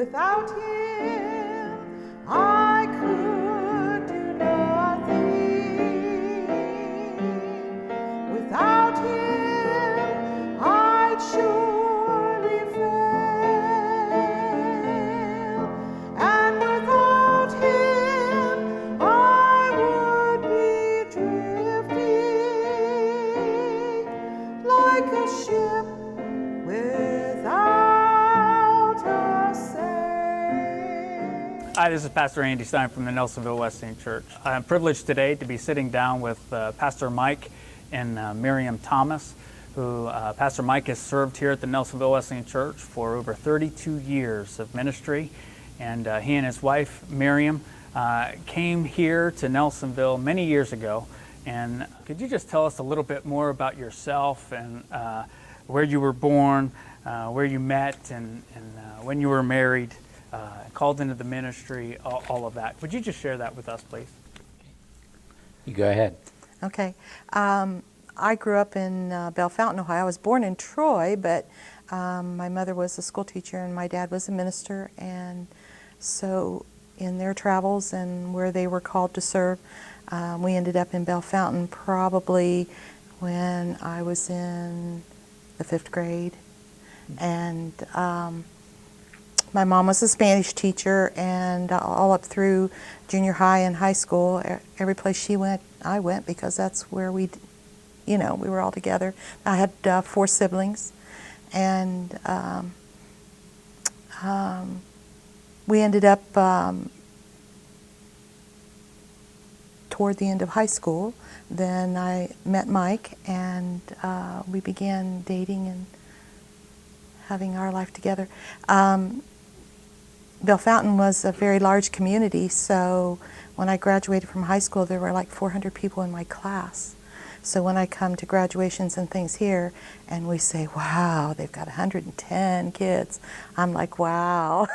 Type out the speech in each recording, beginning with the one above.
Without him, I could do nothing. Without him, I'd surely fail. And without him, I would be drifting like a ship without a sail. Hi, this is Pastor Andy Stine from the Nelsonville Wesleyan Church. I'm privileged today to be sitting down with Pastor Mike and Miriam Thomas, who Pastor Mike has served here at the Nelsonville Wesleyan Church for over 32 years of ministry. And he and his wife, Miriam, came here to Nelsonville many years ago. And could you just tell us a little bit more about yourself and where you were born, where you met, and when you were married, called into the ministry, all of that. Would you just share that with us, please? You go ahead. Okay. I grew up in Belle Fountain, Ohio. I was born in Troy, but my mother was a school teacher and my dad was a minister. And so in their travels and where they were called to serve, we ended up in Belle Fountain probably when I was in the 5th grade. And my mom was a Spanish teacher, and all up through junior high and high school, every place she went, I went, because that's where we were all together. I had 4 siblings, and we ended up toward the end of high school. Then I met Mike, and we began dating and having our life together. Belle Fountain was a very large community, so when I graduated from high school, there were like 400 people in my class. So when I come to graduations and things here, and we say, wow, they've got 110 kids, I'm like, wow.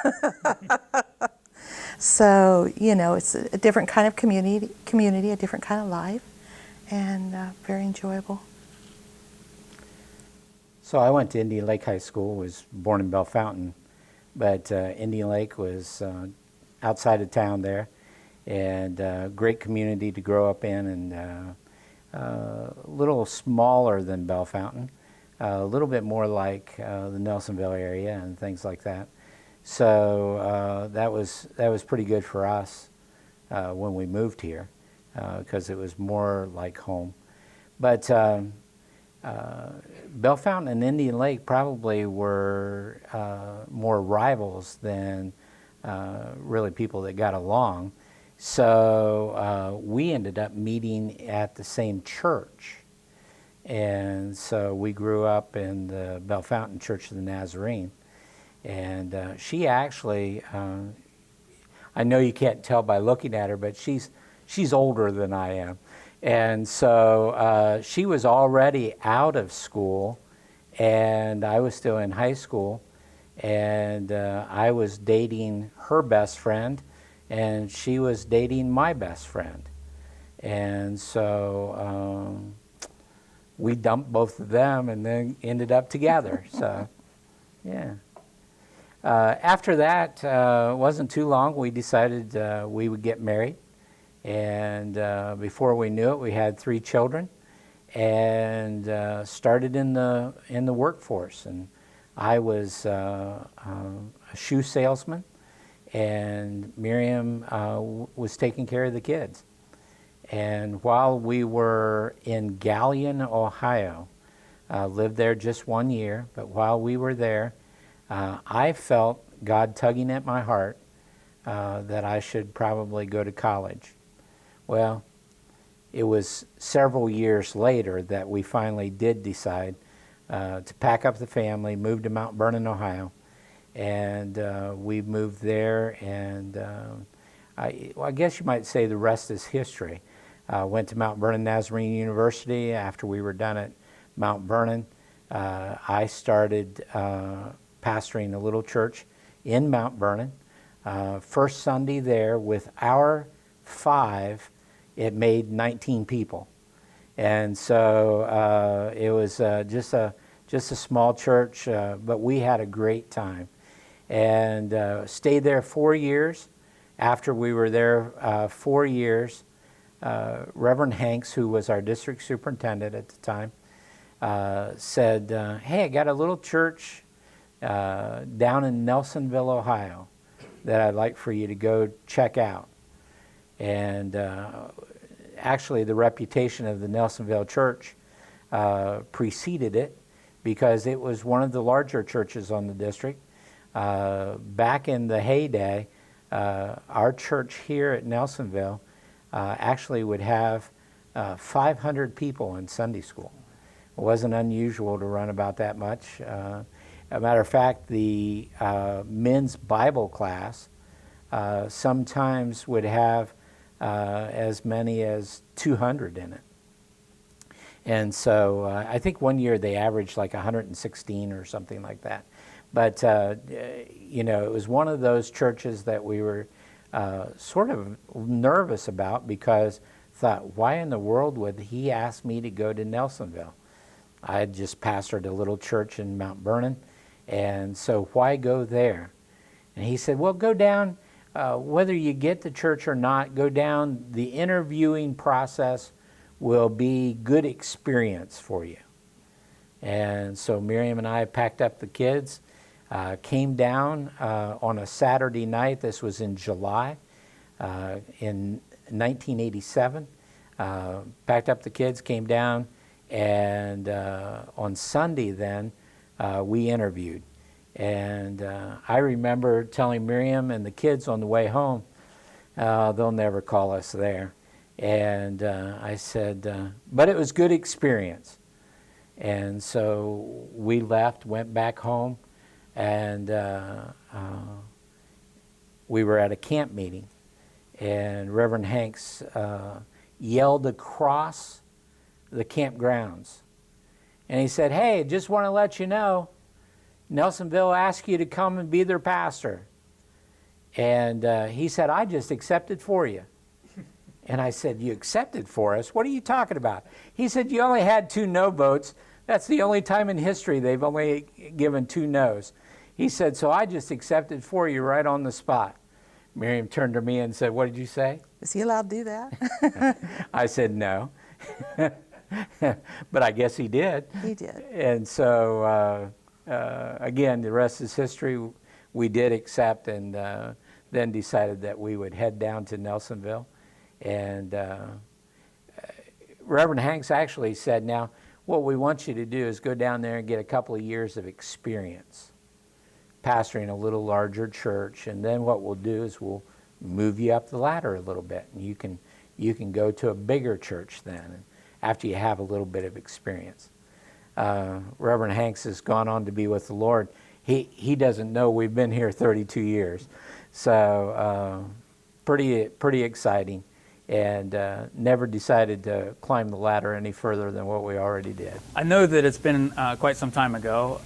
So, it's a different kind of community, a different kind of life, and very enjoyable. So I went to Indian Lake High School, was born in Belle Fountain, but Indian Lake was outside of town there, and great community to grow up in, and a little smaller than Belle Fountain, a little bit more like the Nelsonville area and things like that. So that was pretty good for us when we moved here, because it was more like home. But Belle Fountain and Indian Lake probably were more rivals than really people that got along. So we ended up meeting at the same church. And so we grew up in the Belle Fountain Church of the Nazarene. And she actually, I know you can't tell by looking at her, but she's older than I am. And so she was already out of school, and I was still in high school, and I was dating her best friend, and she was dating my best friend. And so we dumped both of them and then ended up together. So, yeah. After that, wasn't too long, we decided we would get married. And before we knew it, we had 3 children, and started in the workforce. And I was a shoe salesman, and Miriam was taking care of the kids. And while we were in Galion, Ohio, lived there just 1 year, but while we were there, I felt God tugging at my heart that I should probably go to college. Well, it was several years later that we finally did decide to pack up the family, move to Mount Vernon, Ohio, and we moved there, and I guess you might say the rest is history. Went to Mount Vernon Nazarene University. After we were done at Mount Vernon, I started pastoring a little church in Mount Vernon. First Sunday there, with our 5, it made 19 people. And so it was just a small church, but we had a great time. and stayed there 4 years. After we were there 4 years, Reverend Hanks, who was our district superintendent at the time, said, hey, I got a little church down in Nelsonville, Ohio, that I'd like for you to go check out. And actually, the reputation of the Nelsonville Church preceded it, because it was one of the larger churches on the district. Back in the heyday, our church here at Nelsonville actually would have 500 people in Sunday school. It wasn't unusual to run about that much. As a matter of fact, the men's Bible class sometimes would have as many as 200 in it. And so I think one year they averaged like 116 or something like that. But, you know, it was one of those churches that we were sort of nervous about, because thought, why in the world would he ask me to go to Nelsonville? I had just pastored a little church in Mount Vernon, and so why go there? And he said, well, go down, whether you get the church or not, go down. The interviewing process will be good experience for you. And so Miriam and I packed up the kids, came down on a Saturday night. This was in July in 1987. Packed up the kids, came down, and on Sunday then we interviewed. And I remember telling Miriam and the kids on the way home, they'll never call us there. And I said, but it was good experience. And so we left, went back home, and we were at a camp meeting. And Reverend Hanks yelled across the campgrounds. And he said, hey, just want to let you know, Nelsonville asked you to come and be their pastor. And he said, I just accepted for you. And I said, you accepted for us? What are you talking about? He said, you only had 2 no votes. That's the only time in history they've only given 2 no's. He said, so I just accepted for you right on the spot. Miriam turned to me and said, what did you say? Is he allowed to do that? I said, no. But I guess he did. He did. And so, again, the rest is history. We did accept, and then decided that we would head down to Nelsonville. And Reverend Hanks actually said, now, what we want you to do is go down there and get a couple of years of experience pastoring a little larger church, and then what we'll do is we'll move you up the ladder a little bit, and you can go to a bigger church then, and after you have a little bit of experience. Reverend Hanks has gone on to be with the Lord. He doesn't know we've been here 32 years, so pretty exciting. And never decided to climb the ladder any further than what we already did. I know that it's been quite some time ago,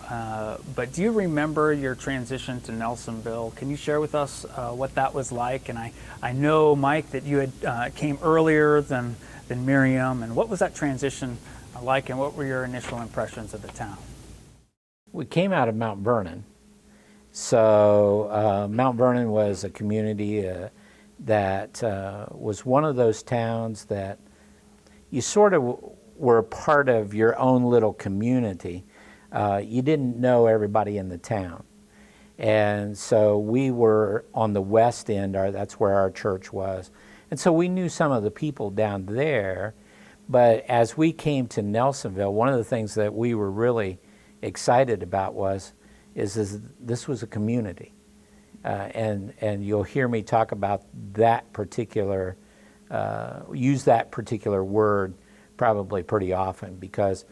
but do you remember your transition to Nelsonville? Can you share with us what that was like? And I know, Mike, that you had came earlier than Miriam, and what was that transition like, and what were your initial impressions of the town? We came out of Mount Vernon. So Mount Vernon was a community that was one of those towns that you sort of were a part of your own little community. You didn't know everybody in the town. And so we were on the west end, that's where our church was. And so we knew some of the people down there. But as we came to Nelsonville, one of the things that we were really excited about is this was a community. And you'll hear me talk about that particular, use that particular word probably pretty often, because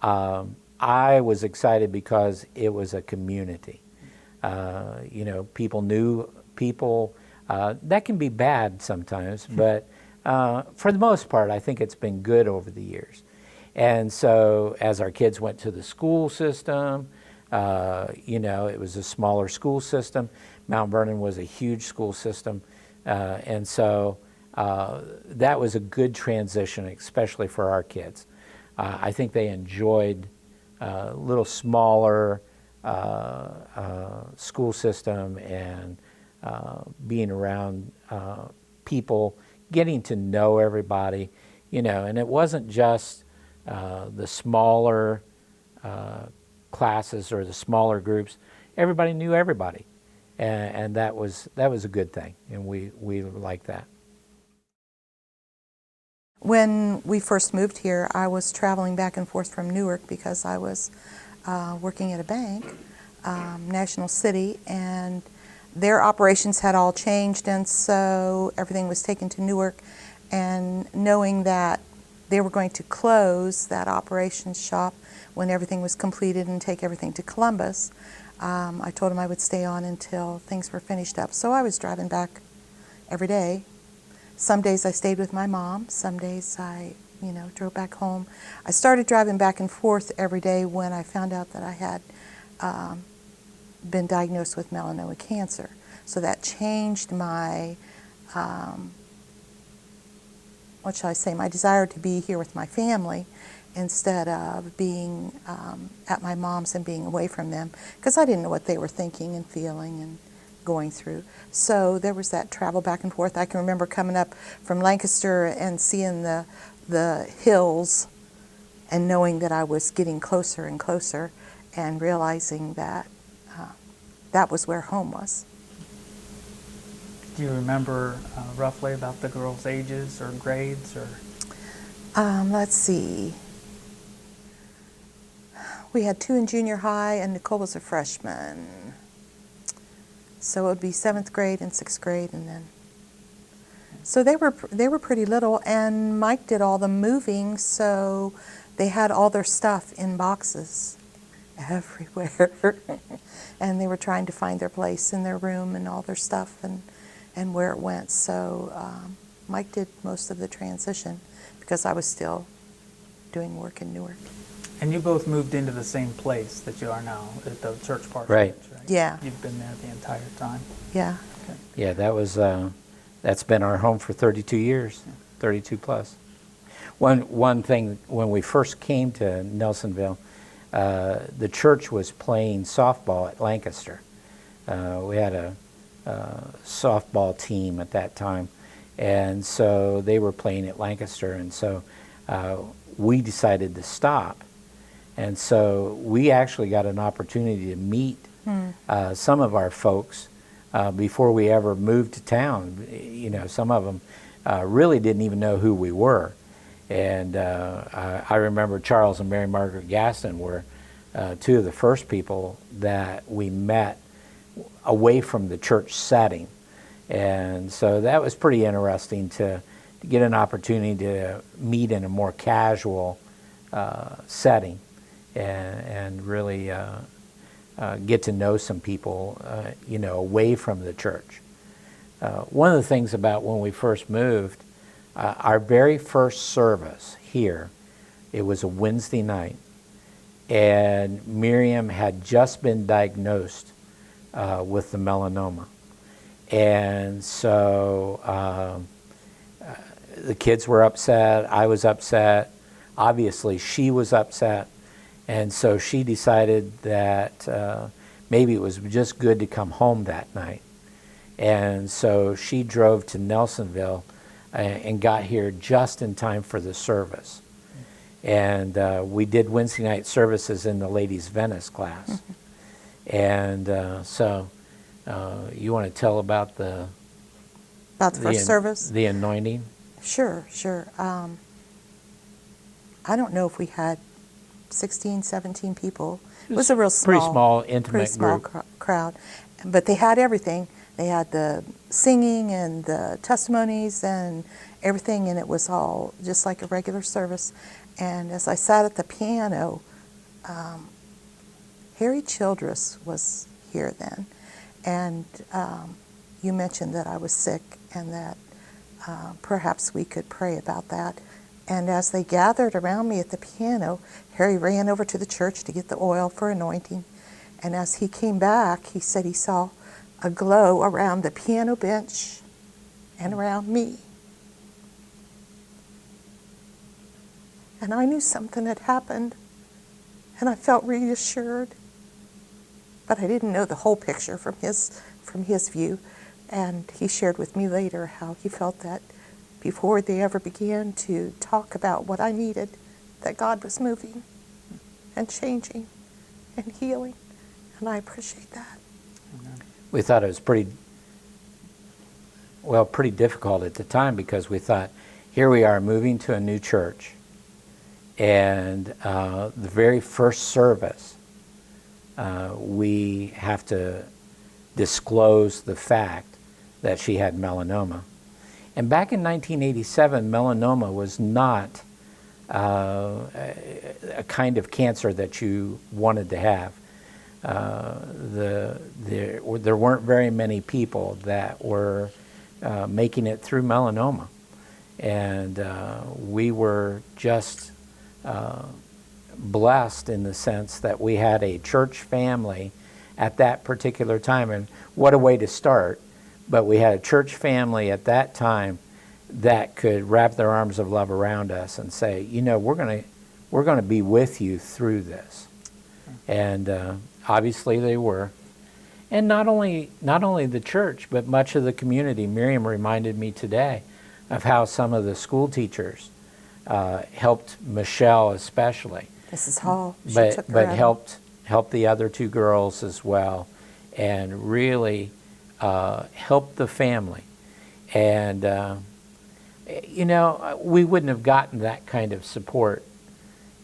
I was excited because it was a community. You know, people knew people. That can be bad sometimes, but for the most part, I think it's been good over the years. And so as our kids went to the school system, you know, it was a smaller school system. Mount Vernon was a huge school system, and so that was a good transition, especially for our kids. I think they enjoyed a little smaller school system and being around people, getting to know everybody, and it wasn't just the smaller classes or the smaller groups. Everybody knew everybody, and that was a good thing, and we liked that. When we first moved here, I was traveling back and forth from Newark because I was working at a bank, National City, and their operations had all changed, and so everything was taken to Newark. And knowing that they were going to close that operations shop when everything was completed and take everything to Columbus, I told them I would stay on until things were finished up. So I was driving back every day. Some days I stayed with my mom. Some days I, drove back home. I started driving back and forth every day when I found out that I had been diagnosed with melanoma cancer. So that changed my, my desire to be here with my family instead of being at my mom's and being away from them, because I didn't know what they were thinking and feeling and going through. So there was that travel back and forth. I can remember coming up from Lancaster and seeing the hills and knowing that I was getting closer and closer and realizing that that was where home was. Do you remember roughly about the girls' ages or grades or? Let's see. We had 2 in junior high, and Nicole was a freshman. So it would be 7th grade and 6th grade, and then. So they were pretty little, and Mike did all the moving, so they had all their stuff in boxes everywhere, and they were trying to find their place in their room and all their stuff and where it went. So Mike did most of the transition because I was still doing work in Newark. And you both moved into the same place that you are now, at the church parsonage, Right. Yeah. You've been there the entire time. Yeah. Okay. Yeah, that's been our home for 32 years, 32 plus. One thing, when we first came to Nelsonville, the church was playing softball at Lancaster. We had a softball team at that time, and so they were playing at Lancaster, and so we decided to stop. And so we actually got an opportunity to meet some of our folks before we ever moved to town. Some of them really didn't even know who we were. And I remember Charles and Mary Margaret Gaston were 2 of the first people that we met away from the church setting. And so that was pretty interesting to get an opportunity to meet in a more casual setting and really get to know some people, away from the church. One of the things about when we first moved, our very first service here, it was a Wednesday night, and Miriam had just been diagnosed with the melanoma. And so the kids were upset, I was upset, obviously she was upset, and so she decided that maybe it was just good to come home that night. And so she drove to Nelsonville and got here just in time for the service. And we did Wednesday night services in the ladies' Venice class. And so you want to tell about the First service? The anointing? Sure. I don't know if we had 16, 17 people. It was a real pretty small, intimate pretty small group. crowd. But they had everything. They had the singing and the testimonies and everything, and it was all just like a regular service. And as I sat at the piano, Harry Childress was here then. And you mentioned that I was sick and that perhaps we could pray about that. And as they gathered around me at the piano, Harry ran over to the church to get the oil for anointing. And as he came back, he said he saw a glow around the piano bench and around me. And I knew something had happened, and I felt reassured. but I didn't know the whole picture from his view. And he shared with me later how he felt that before they ever began to talk about what I needed, that God was moving and changing and healing. And I appreciate that. We thought it was pretty difficult at the time, because we thought, here we are moving to a new church, and the very first service, we have to disclose the fact that she had melanoma. And back in 1987, melanoma was not a kind of cancer that you wanted to have. There weren't very many people that were making it through melanoma. And we were just blessed in the sense that we had a church family at that particular time. And what a way to start. But we had a church family at that time that could wrap their arms of love around us and say, you know, we're going to be with you through this. And obviously they were. And not only the church, but much of the community. Miriam reminded me today of how some of the school teachers helped Michelle especially. Mrs. Hall, she but took her but out. helped the other two girls as well, and really helped the family. And you know, we wouldn't have gotten that kind of support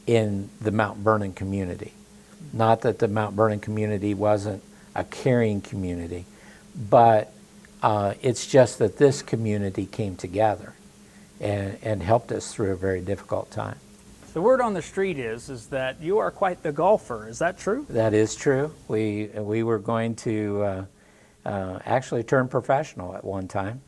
in the Mount Vernon community. Not that the Mount Vernon community wasn't a caring community, but it's just that this community came together and helped us through a very difficult time. The word on the street is that you are quite the golfer. Is that true? That is true. We were going to actually turn professional at one time.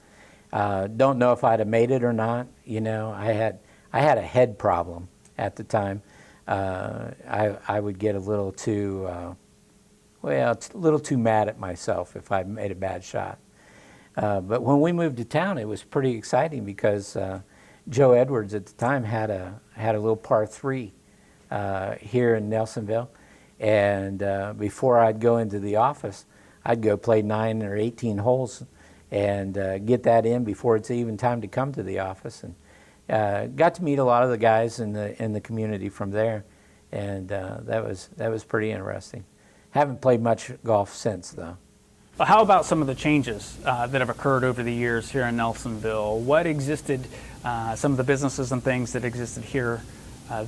Don't know if I'd have made it or not. You know, I had a head problem at the time. I would get a little too mad at myself if I made a bad shot. But when we moved to town, it was pretty exciting because Joe Edwards at the time had a little par 3 here in Nelsonville, and before I'd go into the office, I'd go play 9 or 18 holes and get that in before it's even time to come to the office, and got to meet a lot of the guys in the community from there, and that was pretty interesting. Haven't played much golf since though. Well, how about some of the changes that have occurred over the years here in Nelsonville? What existed, some of the businesses and things that existed here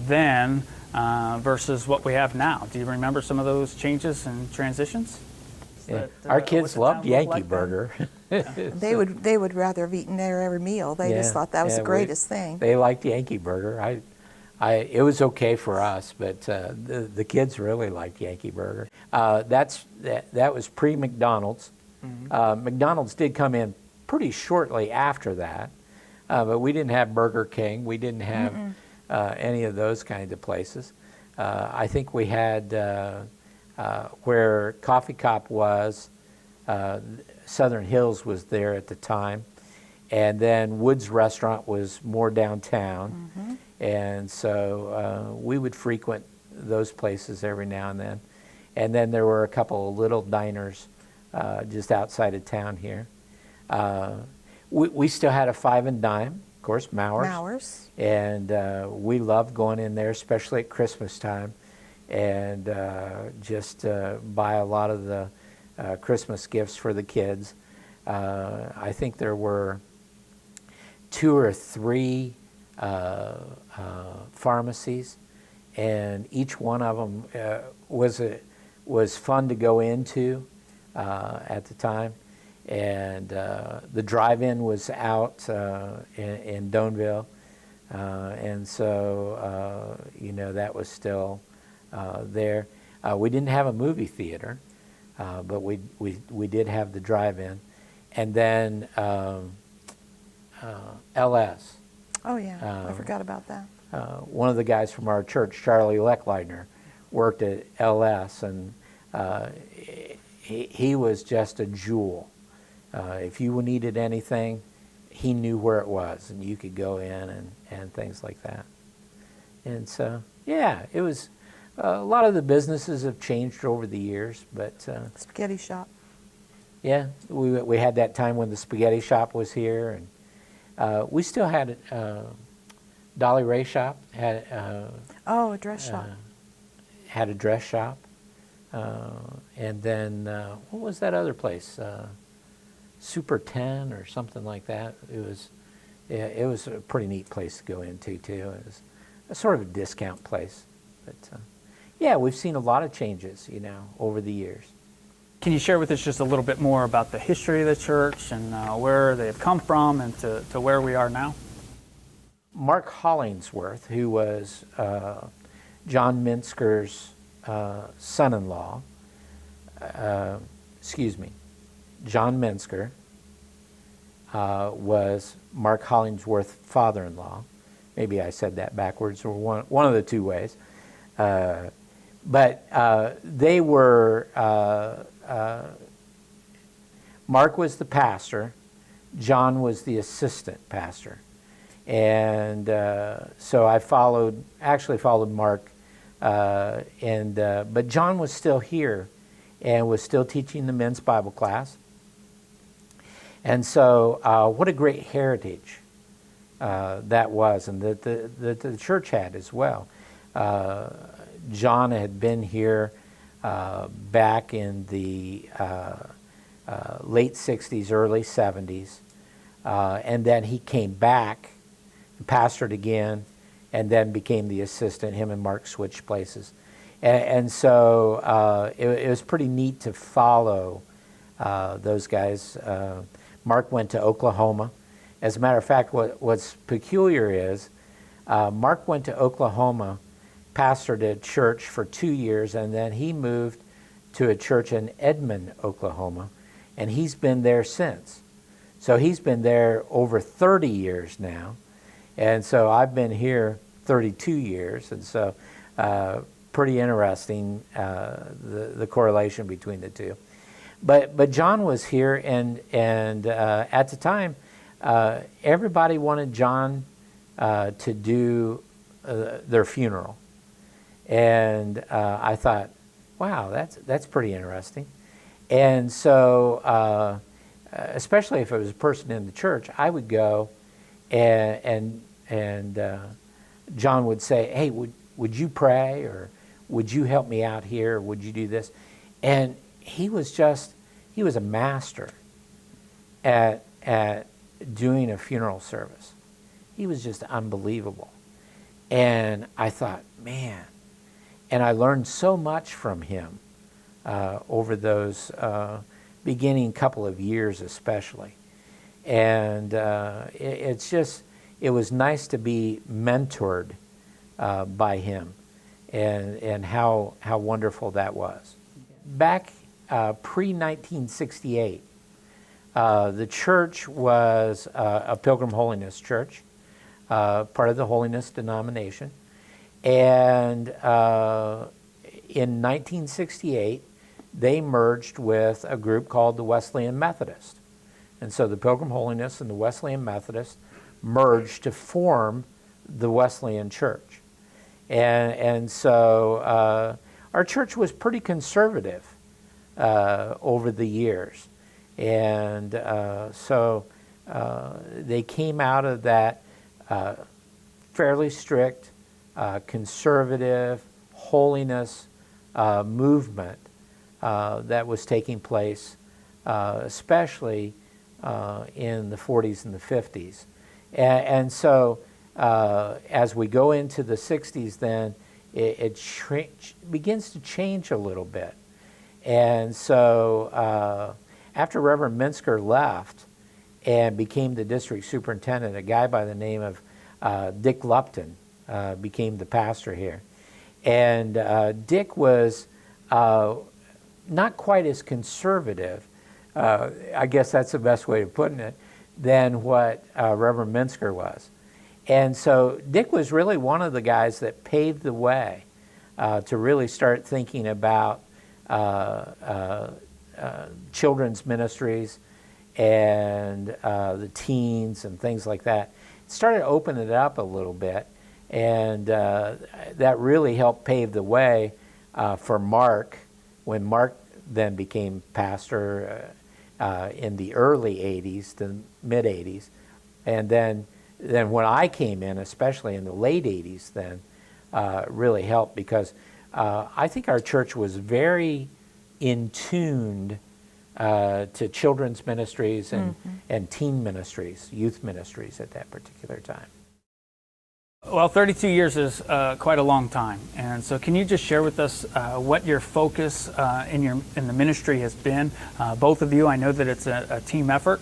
then versus what we have now? Do you remember some of those changes and transitions? Yeah. Our kids loved Yankee Burger. They would rather have eaten there every meal. They just thought that was the greatest thing. They liked Yankee Burger. It was okay for us, but the kids really liked Yankee Burger. That was pre-McDonald's. Mm-hmm. McDonald's did come in pretty shortly after that, but we didn't have Burger King. We didn't have any of those kinds of places. I think we had where Coffee Cop was, Southern Hills was there at the time, and then Wood's Restaurant was more downtown. Mm-hmm. And so we would frequent those places every now and then. And then there were a couple of little diners just outside of town here. We still had a 5 and Dime, of course, Mowers. And we loved going in there, especially at Christmas time, and just buy a lot of the Christmas gifts for the kids. I think there were 2 or 3 pharmacies, and each one of them was fun to go into at the time. And the drive-in was out in Doneville, and so you know, that was still there. We didn't have a movie theater, but we did have the drive-in, and then LS. Oh yeah, I forgot about that. One of the guys from our church, Charlie Leckleitner, worked at LS, and he was just a jewel. If you needed anything, he knew where it was, and you could go in and things like that. And so, yeah, it was A lot of the businesses have changed over the years, but Spaghetti shop. yeah, we had that time when the spaghetti shop was here, and we still had Dolly Ray shop had Oh, a dress shop. had a dress shop, and then what was that other place? Super 10 or something like that. It was a pretty neat place to go into too. It was a sort of a discount place, but yeah, we've seen a lot of changes, over the years. Can you share with us just a little bit more about the history of the church and where they have come from and to where we are now? Mark Hollingsworth, who was John Minsker's son-in-law, John Minsker was Mark Hollingsworth's father-in-law. Maybe I said that backwards, or one of the two ways. But they were, Mark was the pastor, John was the assistant pastor. And so I actually followed Mark, but John was still here and was still teaching the men's Bible class. And so what a great heritage that was, and that the church had as well. John had been here back in the late 60s, early 70s, and then he came back, pastored again, and then became the assistant. Him and Mark switched places. And so it was pretty neat to follow those guys. Mark went to Oklahoma. As a matter of fact, what's peculiar is Mark went to Oklahoma, pastored a church for 2 years, and then he moved to a church in Edmond, Oklahoma, and he's been there since. So he's been there over 30 years now, and so I've been here 32 years, and so pretty interesting, the correlation between the two. But John was here, and at the time, everybody wanted John to do their funeral. And I thought, wow, that's pretty interesting. And so, especially if it was a person in the church, I would go, and John would say, hey, would you pray, or would you help me out here, or would you do this? And he was a master at doing a funeral service. He was just unbelievable. And I thought, man, and I learned so much from him over those beginning couple of years especially. And it was nice to be mentored by him, and how wonderful that was. Back pre-1968, the church was a Pilgrim Holiness church, part of the Holiness denomination. And in 1968, they merged with a group called the Wesleyan Methodist. And so the Pilgrim Holiness and the Wesleyan Methodist merged to form the Wesleyan Church. And so our church was pretty conservative over the years. And so they came out of that fairly strict, conservative, holiness movement that was taking place, especially in the 40s and the 50s. And so as we go into the 60s, then it begins to change a little bit. And so after Reverend Minsker left and became the district superintendent, a guy by the name of Dick Lupton became the pastor here. And Dick was not quite as conservative, I guess that's the best way of putting it, than what Reverend Minsker was. And so Dick was really one of the guys that paved the way to really start thinking about children's ministries and the teens and things like that. Started opening it up a little bit. And that really helped pave the way for Mark, when Mark then became pastor in the early 80s, the mid 80s. And then when I came in, especially in the late 80s, then really helped, because I think our church was very in tuned to children's ministries and teen ministries, youth ministries at that particular time. Well, 32 years is quite a long time, and so can you just share with us what your focus in the ministry has been? Both of you, I know that it's a team effort,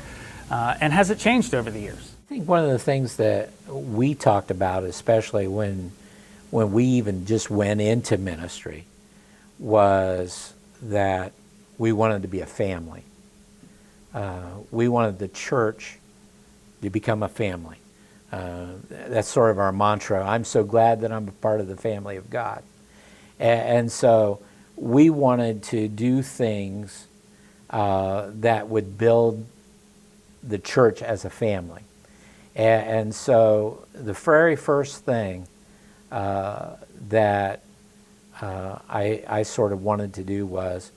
and has it changed over the years? I think one of the things that we talked about, especially when we even just went into ministry, was that we wanted to be a family. We wanted the church to become a family. That's sort of our mantra. I'm so glad that I'm a part of the family of God. And so we wanted to do things that would build the church as a family. And so the very first thing that I sort of wanted to do was,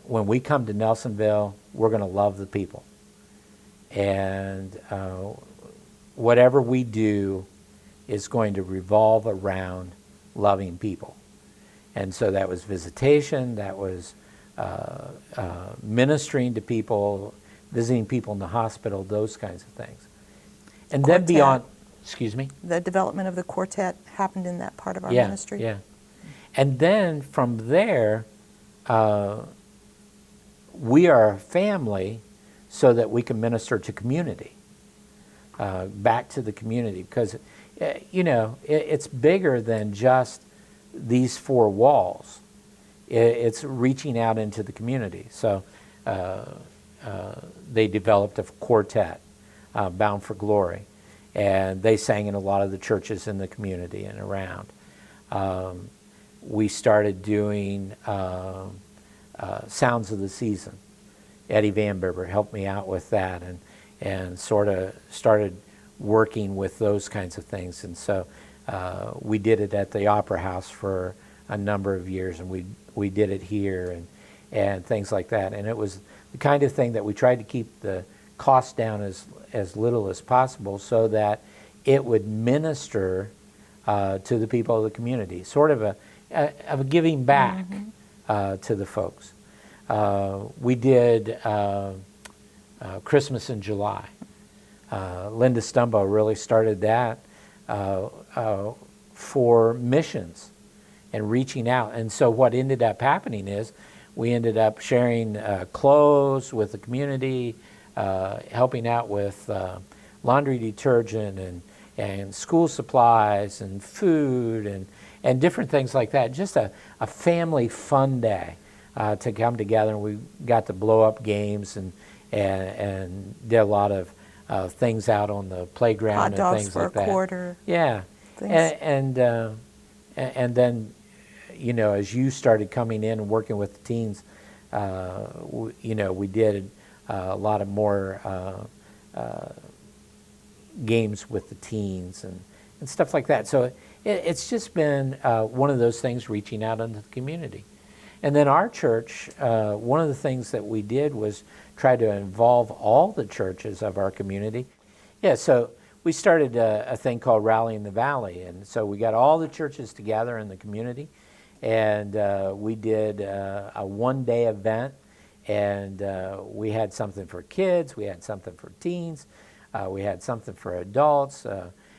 when we come to Nelsonville, we're going to love the people. And whatever we do is going to revolve around loving people. And so that was visitation, that was ministering to people, visiting people in the hospital, those kinds of things. And then beyond, excuse me? The development of the quartet happened in that part of our ministry. Yeah. And then from there, we are a family so that we can minister to community, back to the community, because it's bigger than just these four walls. It's reaching out into the community. So they developed a quartet, Bound for Glory, and they sang in a lot of the churches in the community and around. We started doing Sounds of the Season. Eddie Van Berber helped me out with that, and sort of started working with those kinds of things. And so we did it at the Opera House for a number of years, and we did it here and things like that. And it was the kind of thing that we tried to keep the cost down as little as possible, so that it would minister to the people of the community, sort of a giving back to the folks. We did Christmas in July. Linda Stumbo really started that for missions and reaching out. And so what ended up happening is we ended up sharing clothes with the community, helping out with laundry detergent and school supplies and food and different things like that. Just a family fun day to come together. And we got to blow up games and did a lot of things out on the playground and things like that. Hot dogs for a quarter. Yeah, and then as you started coming in and working with the teens, we did a lot of more games with the teens and stuff like that. So it's just been one of those things, reaching out into the community. And then our church, one of the things that we did was try to involve all the churches of our community. Yeah, so we started a thing called Rallying the Valley. And so we got all the churches together in the community, and we did a one-day event. And we had something for kids, we had something for teens, we had something for adults,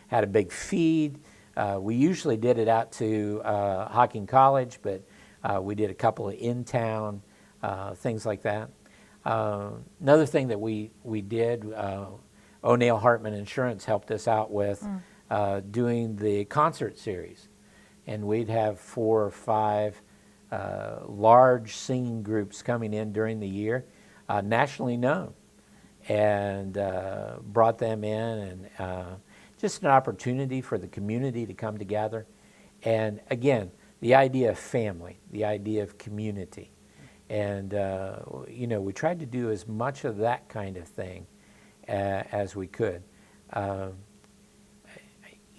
had a big feed. We usually did it out to Hocking College, but we did a couple of in-town things like that. Another thing that we did, O'Neill Hartman Insurance helped us out with doing the concert series. And we'd have 4 or 5 large singing groups coming in during the year, nationally known, and brought them in, and just an opportunity for the community to come together. And again, the idea of family, the idea of community. And we tried to do as much of that kind of thing as we could.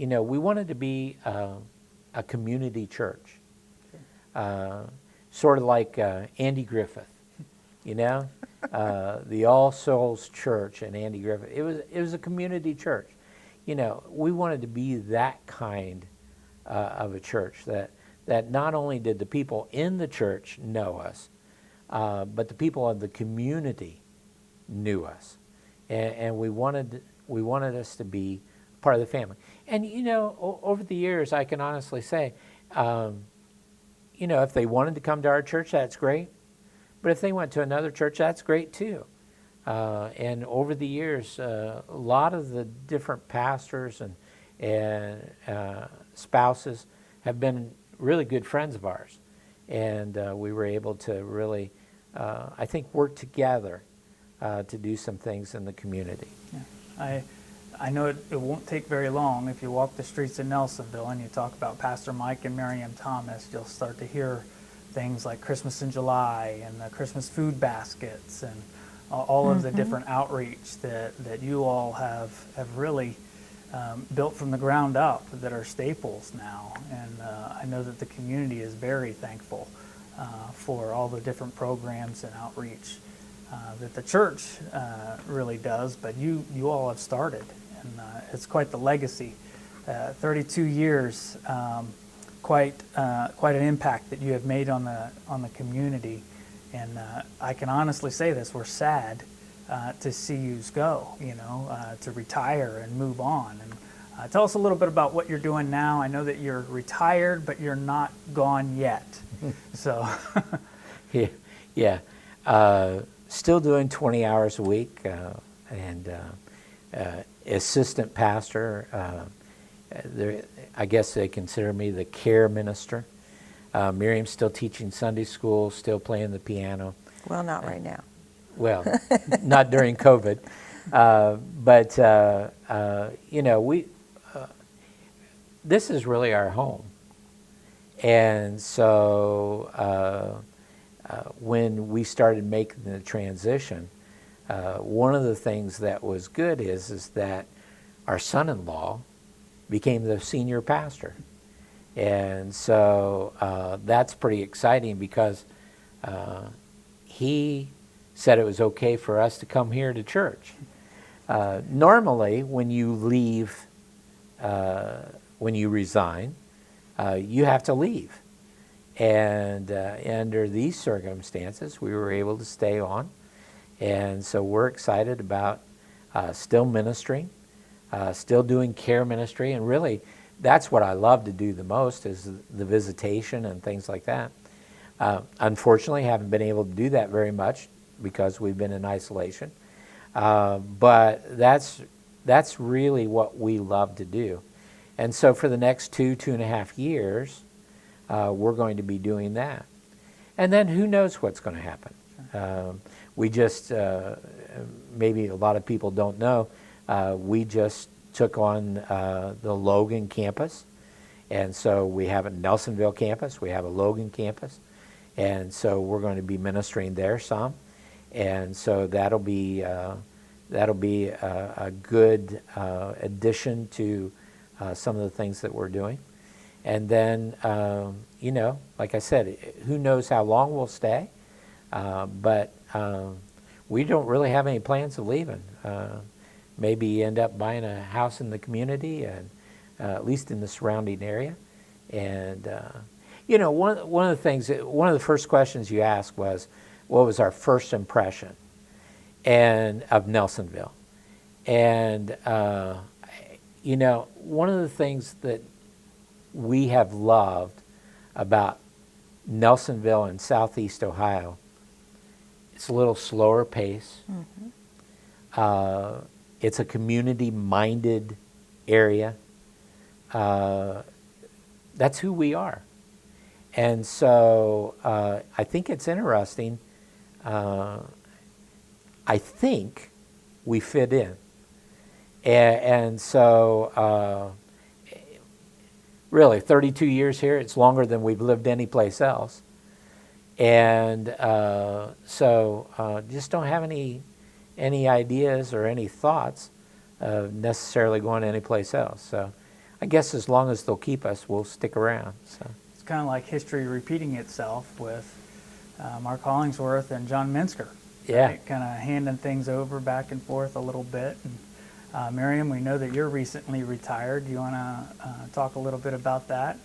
we wanted to be a community church, sort of like Andy Griffith, the All Souls Church and Andy Griffith. It was a community church. We wanted to be that kind of a church that not only did the people in the church know us, but the people of the community knew us, and we wanted us to be part of the family. And over the years, I can honestly say, if they wanted to come to our church, that's great. But if they went to another church, that's great too. And over the years, a lot of the different pastors and spouses have been really good friends of ours. And we were able to really, I think, work together to do some things in the community. Yeah. I know it won't take very long. If you walk the streets of Nelsonville and you talk about Pastor Mike and Miriam Thomas, you'll start to hear things like Christmas in July and the Christmas food baskets and all of the different outreach that you all have really built from the ground up that are staples now. And I know that the community is very thankful for all the different programs and outreach that the church really does, but you all have started. And it's quite the legacy. 32 years, quite an impact that you have made on the community. And I can honestly say this: we're sad to see you go. To retire and move on. And tell us a little bit about what you're doing now. I know that you're retired, but you're not gone yet. So, yeah. Still doing 20 hours a week, and assistant pastor. I guess they consider me the care minister. Miriam's still teaching Sunday school, still playing the piano. Well, not right now. Well, not during COVID, but this is really our home, and so when we started making the transition, one of the things that was good is that our son-in-law became the senior pastor. And so that's pretty exciting because he said it was okay for us to come here to church. Normally, when you leave, when you resign, you have to leave. And under these circumstances, we were able to stay on. And so we're excited about still ministering, still doing care ministry. And really, that's what I love to do the most, is the visitation and things like that. Unfortunately, haven't been able to do that very much because we've been in isolation. But that's really what we love to do. And so for the next 2.5 years, we're going to be doing that. And then who knows what's going to happen. We just, maybe a lot of people don't know, we just took on the Logan campus. And so we have a Nelsonville campus, we have a Logan campus. And so we're going to be ministering there some. And so that'll be a good addition to some of the things that we're doing. And then, like I said, who knows how long we'll stay, but we don't really have any plans of leaving. Maybe end up buying a house in the community, and at least in the surrounding area. And, one of the things, one of the first questions you asked was, what was our first impression of Nelsonville? And, one of the things that we have loved about Nelsonville and Southeast Ohio, it's a little slower pace. Mm-hmm. It's a community-minded area. That's who we are. And so I think it's interesting. I think we fit in. And so really, 32 years here, it's longer than we've lived any place else. And so just don't have any ideas or any thoughts of necessarily going anyplace else. So I guess as long as they'll keep us, we'll stick around. So. It's kind of like history repeating itself with Mark Hollingsworth and John Minsker. Yeah. Right? Kind of handing things over back and forth a little bit. And, Miriam, we know that you're recently retired. Do you want to talk a little bit about that?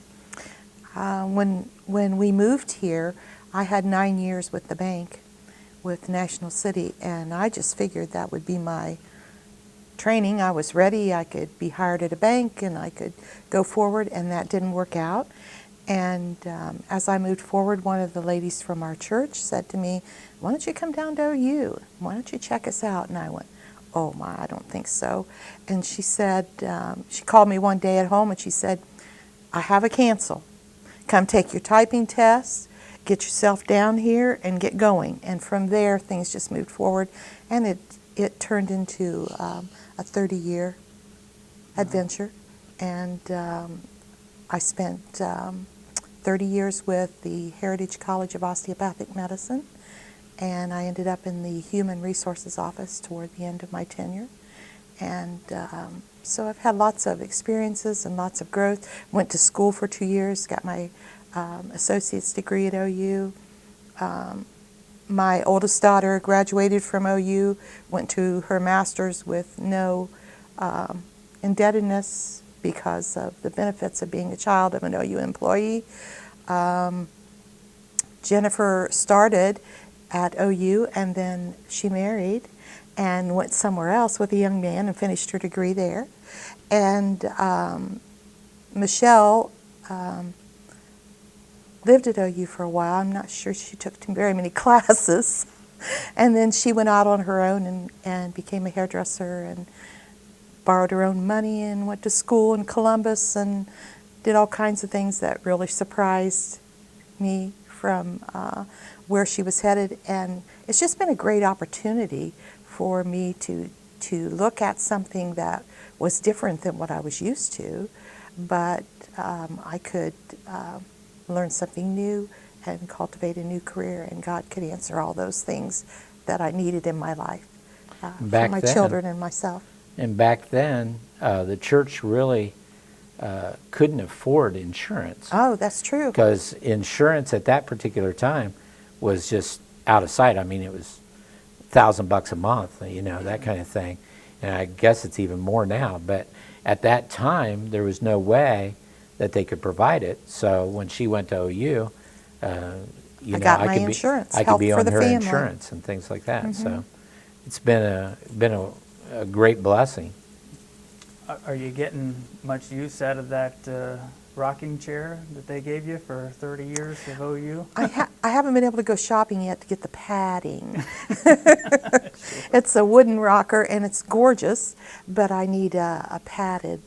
When we moved here, I had 9 years with the bank, with National City, and I just figured that would be my training. I was ready. I could be hired at a bank and I could go forward, and that didn't work out. And as I moved forward, one of the ladies from our church said to me, "Why don't you come down to OU? Why don't you check us out?" And I went, "Oh my, I don't think so." And she said, she called me one day at home and she said, "I have a cancel. Come take your typing test, get yourself down here and get going." And from there, things just moved forward, and it turned into a 30-year adventure. And I spent 30 years with the Heritage College of Osteopathic Medicine, and I ended up in the Human Resources Office toward the end of my tenure. And so I've had lots of experiences and lots of growth. Went to school for 2 years, got my associate's degree at OU. My oldest daughter graduated from OU, went to her master's with no indebtedness because of the benefits of being a child of an OU employee. Jennifer started at OU, and then she married and went somewhere else with a young man and finished her degree there. And Michelle lived at OU for a while. I'm not sure she took very many classes. And then she went out on her own and became a hairdresser and borrowed her own money and went to school in Columbus and did all kinds of things that really surprised me from where she was headed. And it's just been a great opportunity for me to look at something that was different than what I was used to, but I could learn something new and cultivate a new career, and God could answer all those things that I needed in my life for my children and myself. And back then, the church really couldn't afford insurance. Oh, that's true. Because insurance at that particular time was just out of sight. I mean, it was $1,000 a month, you know, that kind of thing. And I guess it's even more now. But at that time, there was no way that they could provide it. So when she went to OU, I got my insurance, I could help be for on the her family. insurance and things like that. So it's been a great blessing. Are you getting much use out of that rocking chair that they gave you for 30 years of OU? I haven't been able to go shopping yet to get the padding. It's a wooden rocker and it's gorgeous, but I need a padded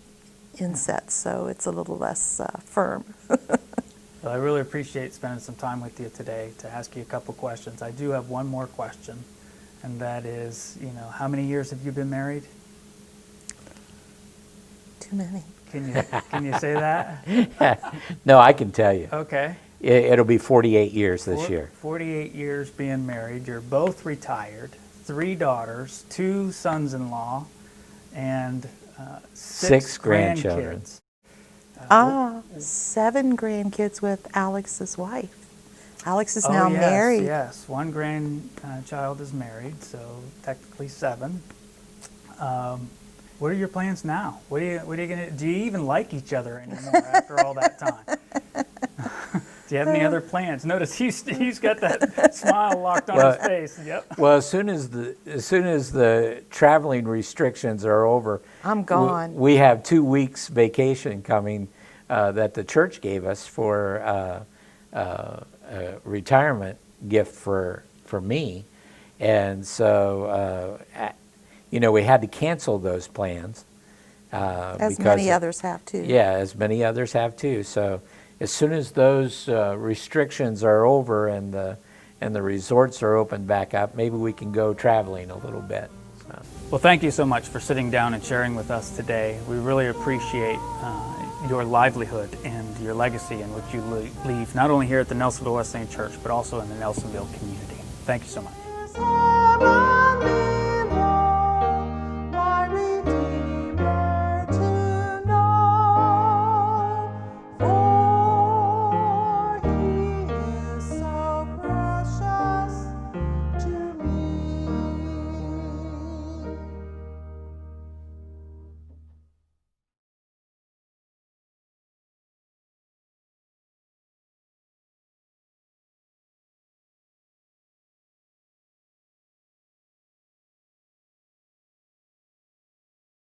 inset, so it's a little less firm. Well, I really appreciate spending some time with you today to ask you a couple questions. I do have one more question, and that is, you know, how many years have you been married? Too many. Can you say that? No, I can tell you. Okay. It'll be 48 years this year. 48 years being married. You're both retired. 3 daughters, 2 sons-in-law, and 6 grandchildren. 7 grandkids with Alex's wife. Alex is now married. Yes, 1 grandchild is married, so technically 7. What are your plans now? What are you gonna? Do you even like each other anymore after all that time? Do you have any other plans? Notice he's got that smile locked on his face. Yep. Well, as soon as the traveling restrictions are over, I'm gone. We have 2 weeks vacation coming that the church gave us for a retirement gift for me, and so you know, we had to cancel those plans. As many others have too. Yeah, as many others have too. So as soon as those restrictions are over and the resorts are opened back up, maybe we can go traveling a little bit. So. Well, thank you so much for sitting down and sharing with us today. We really appreciate your livelihood and your legacy in which you leave, not only here at the Nelsonville Wesleyan Church, but also in the Nelsonville community. Thank you so much.